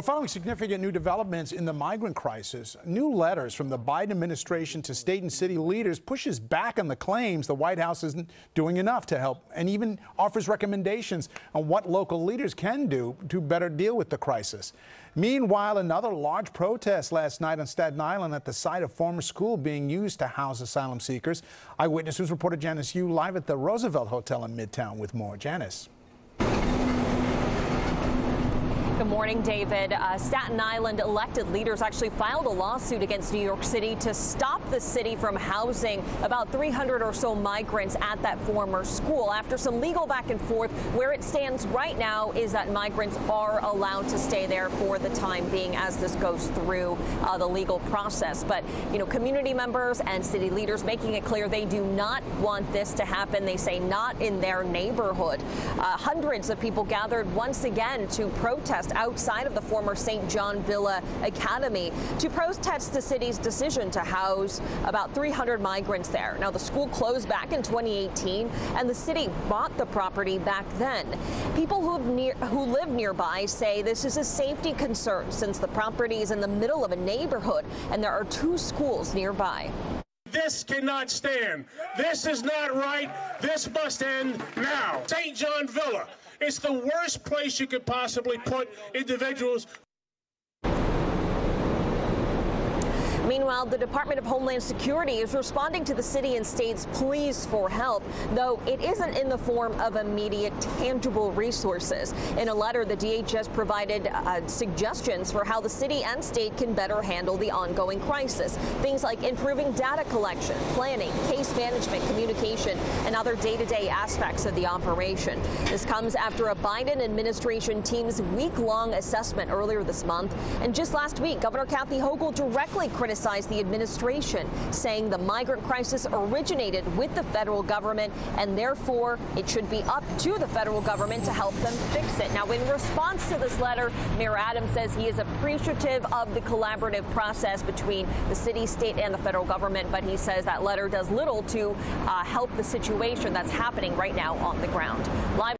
Following significant new developments in the migrant crisis, new letters from the Biden administration to state and city leaders pushes back on the claims the White House isn't doing enough to help, and even offers recommendations on what local leaders can do to better deal with the crisis. Meanwhile, another large protest last night on Staten Island at the site of former school being used to house asylum seekers. Eyewitness News reporter Janice Yu live at the Roosevelt Hotel in Midtown with more. Janice. Good morning, David. Staten Island elected leaders actually filed a lawsuit against New York City to stop the city from housing about 300 or so migrants at that former school. After some legal back and forth, where it stands right now is that migrants are allowed to stay there for the time being as this goes through the legal process. But, you know, community members and city leaders making it clear they do not want this to happen. They say not in their neighborhood. Hundreds of people gathered once again to protest outside of the former St. John Villa Academy to protest the city's decision to house about 300 migrants there. Now, the school closed back in 2018, and the city bought the property back then. People who live nearby say this is a safety concern since the property is in the middle of a neighborhood and there are two schools nearby. This cannot stand. This is not right. This must end now. St. John Villa. It's the worst place you could possibly put individuals. Meanwhile, the Department of Homeland Security is responding to the city and state's pleas for help, though it isn't in the form of immediate, tangible resources. In a letter, the DHS provided suggestions for how the city and state can better handle the ongoing crisis. Things like improving data collection, planning, case management, communication, and other day-to-day aspects of the operation. This comes after a Biden administration team's week-long assessment earlier this month. And just last week, Governor Kathy Hochul directly criticized the administration, saying the migrant crisis originated with the federal government and therefore it should be up to the federal government to help them fix it. Now, in response to this letter, Mayor Adams says he is appreciative of the collaborative process between the city, state, and the federal government, but he says that letter does little to help the situation that's happening right now on the ground. Live